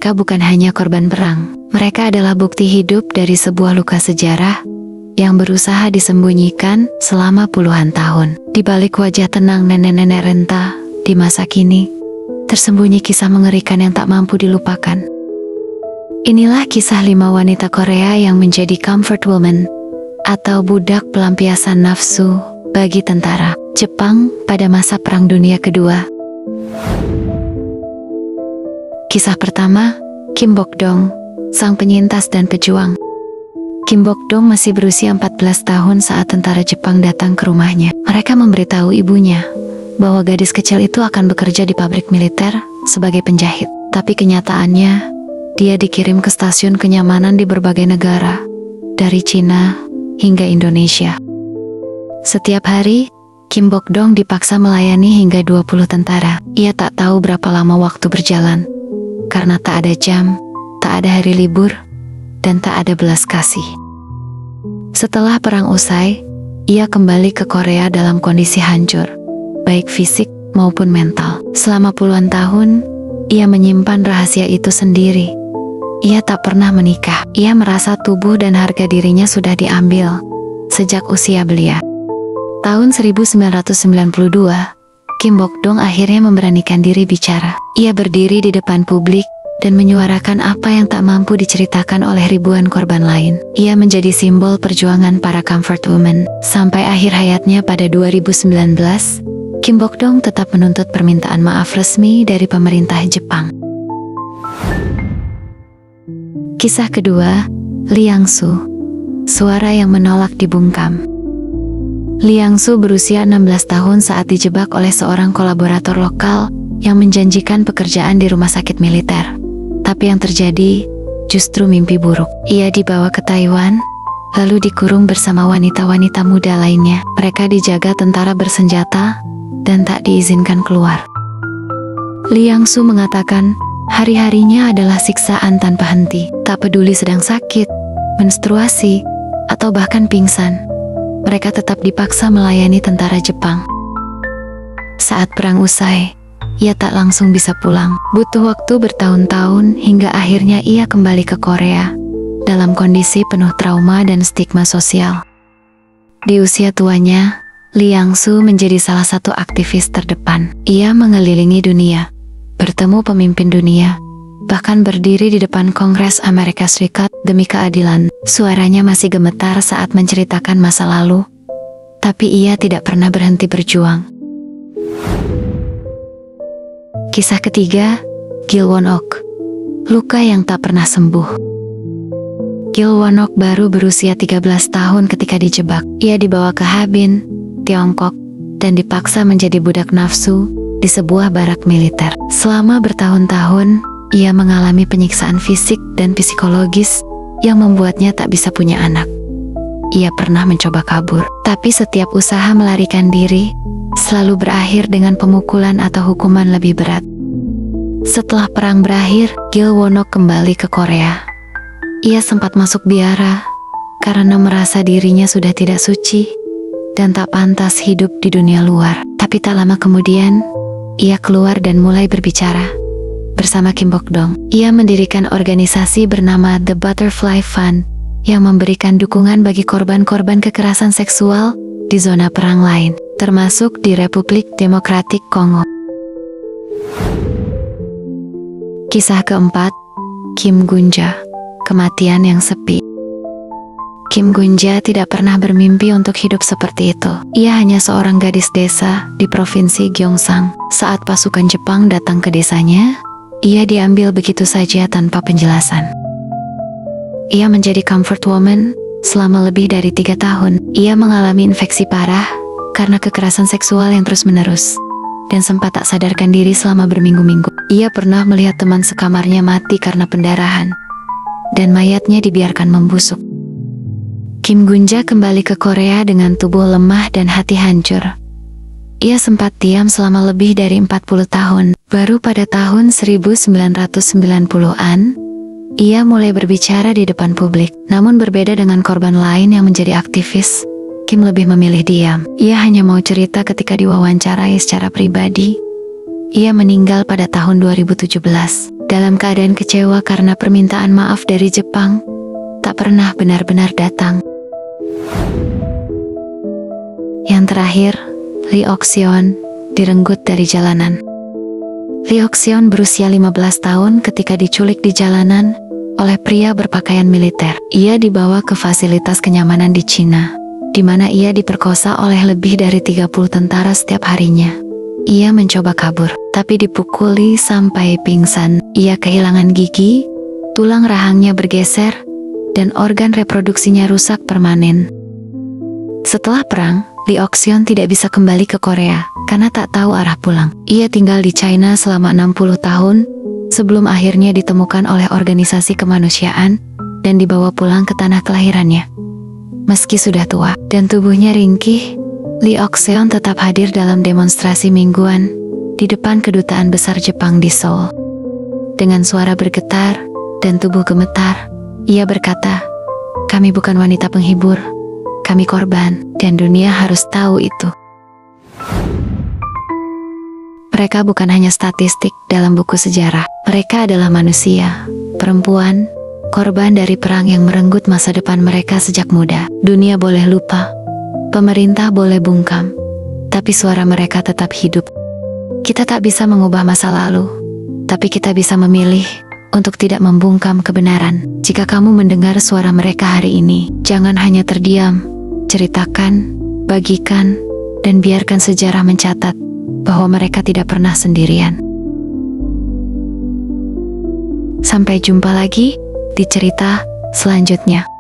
mereka bukan hanya korban perang. Mereka adalah bukti hidup dari sebuah luka sejarah yang berusaha disembunyikan selama puluhan tahun. Di balik wajah tenang nenek-nenek renta di masa kini, tersembunyi kisah mengerikan yang tak mampu dilupakan. Inilah kisah 5 wanita Korea yang menjadi comfort woman atau budak pelampiasan nafsu bagi tentara Jepang pada masa Perang Dunia Kedua. Kisah pertama, Kim Bok-dong, sang penyintas dan pejuang. Kim Bok-dong masih berusia 14 tahun saat tentara Jepang datang ke rumahnya. Mereka memberitahu ibunya bahwa gadis kecil itu akan bekerja di pabrik militer sebagai penjahit. Tapi kenyataannya, dia dikirim ke stasiun kenyamanan di berbagai negara, dari Cina hingga Indonesia. Setiap hari, Kim Bok-dong dipaksa melayani hingga 20 tentara. Ia tak tahu berapa lama waktu berjalan, karena tak ada jam, tak ada hari libur, dan tak ada belas kasih. Setelah perang usai, ia kembali ke Korea dalam kondisi hancur, baik fisik maupun mental. Selama puluhan tahun, ia menyimpan rahasia itu sendiri. Ia tak pernah menikah. Ia merasa tubuh dan harga dirinya sudah diambil sejak usia belia. Tahun 1992, Kim Bok-dong akhirnya memberanikan diri bicara. Ia berdiri di depan publik dan menyuarakan apa yang tak mampu diceritakan oleh ribuan korban lain. Ia menjadi simbol perjuangan para comfort women. Sampai akhir hayatnya pada 2019, Kim Bok-dong tetap menuntut permintaan maaf resmi dari pemerintah Jepang. Kisah kedua, Liang Su, suara yang menolak dibungkam. Liang Su berusia 16 tahun saat dijebak oleh seorang kolaborator lokal yang menjanjikan pekerjaan di rumah sakit militer. Tapi yang terjadi justru mimpi buruk. Ia dibawa ke Taiwan, lalu dikurung bersama wanita-wanita muda lainnya. Mereka dijaga tentara bersenjata dan tak diizinkan keluar. Liang Su mengatakan, hari-harinya adalah siksaan tanpa henti. Tak peduli sedang sakit, menstruasi, atau bahkan pingsan, mereka tetap dipaksa melayani tentara Jepang. Saat perang usai, ia tak langsung bisa pulang. Butuh waktu bertahun-tahun hingga akhirnya ia kembali ke Korea dalam kondisi penuh trauma dan stigma sosial. Di usia tuanya, Liang Su menjadi salah satu aktivis terdepan. Ia mengelilingi dunia, bertemu pemimpin dunia, bahkan berdiri di depan Kongres Amerika Serikat demi keadilan. Suaranya masih gemetar saat menceritakan masa lalu, tapi ia tidak pernah berhenti berjuang. Kisah ketiga, Gil Won-ok, luka yang tak pernah sembuh. Gil Won-ok baru berusia 13 tahun ketika dijebak. Ia dibawa ke Harbin, Tiongkok, dan dipaksa menjadi budak nafsu di sebuah barak militer. Selama bertahun-tahun, ia mengalami penyiksaan fisik dan psikologis yang membuatnya tak bisa punya anak. Ia pernah mencoba kabur, tapi setiap usaha melarikan diri selalu berakhir dengan pemukulan atau hukuman lebih berat. Setelah perang berakhir, Gil Won-ok kembali ke Korea. Ia sempat masuk biara karena merasa dirinya sudah tidak suci dan tak pantas hidup di dunia luar. Tapi tak lama kemudian, ia keluar dan mulai berbicara. Bersama Kim Bok-dong, ia mendirikan organisasi bernama The Butterfly Fund yang memberikan dukungan bagi korban-korban kekerasan seksual di zona perang lain, termasuk di Republik Demokratik Kongo. Kisah keempat, Kim Gunja, kematian yang sepi. Kim Gunja tidak pernah bermimpi untuk hidup seperti itu. Ia hanya seorang gadis desa di provinsi Gyeongsang. Saat pasukan Jepang datang ke desanya, ia diambil begitu saja tanpa penjelasan. Ia menjadi comfort woman selama lebih dari 3 tahun. Ia mengalami infeksi parah karena kekerasan seksual yang terus-menerus, dan sempat tak sadarkan diri selama berminggu-minggu. Ia pernah melihat teman sekamarnya mati karena pendarahan, dan mayatnya dibiarkan membusuk. Kim Gunja kembali ke Korea dengan tubuh lemah dan hati hancur. Ia sempat diam selama lebih dari 40 tahun. Baru pada tahun 1990-an, ia mulai berbicara di depan publik. Namun berbeda dengan korban lain yang menjadi aktivis, Kim lebih memilih diam. Ia hanya mau cerita ketika diwawancarai secara pribadi. Ia meninggal pada tahun 2017, dalam keadaan kecewa karena permintaan maaf dari Jepang tak pernah benar-benar datang. Yang terakhir, Lee Ok-seon direnggut dari jalanan. Lee Ok-seon berusia 15 tahun ketika diculik di jalanan oleh pria berpakaian militer. Ia dibawa ke fasilitas kenyamanan di Cina, di mana ia diperkosa oleh lebih dari 30 tentara setiap harinya. Ia mencoba kabur, tapi dipukuli sampai pingsan. Ia kehilangan gigi, tulang rahangnya bergeser, dan organ reproduksinya rusak permanen. Setelah perang, Lee Ok-seon tidak bisa kembali ke Korea karena tak tahu arah pulang. Ia tinggal di China selama 60 tahun sebelum akhirnya ditemukan oleh organisasi kemanusiaan dan dibawa pulang ke tanah kelahirannya. Meski sudah tua dan tubuhnya ringkih, Lee Ok-seon tetap hadir dalam demonstrasi mingguan di depan kedutaan besar Jepang di Seoul. Dengan suara bergetar dan tubuh gemetar, ia berkata, "Kami bukan wanita penghibur, kami korban, dan dunia harus tahu itu." Mereka bukan hanya statistik dalam buku sejarah. Mereka adalah manusia, perempuan, korban dari perang yang merenggut masa depan mereka sejak muda. Dunia boleh lupa, pemerintah boleh bungkam, tapi suara mereka tetap hidup. Kita tak bisa mengubah masa lalu, tapi kita bisa memilih untuk tidak membungkam kebenaran. Jika kamu mendengar suara mereka hari ini, jangan hanya terdiam, ceritakan, bagikan, dan biarkan sejarah mencatat bahwa mereka tidak pernah sendirian. Sampai jumpa lagi di cerita selanjutnya.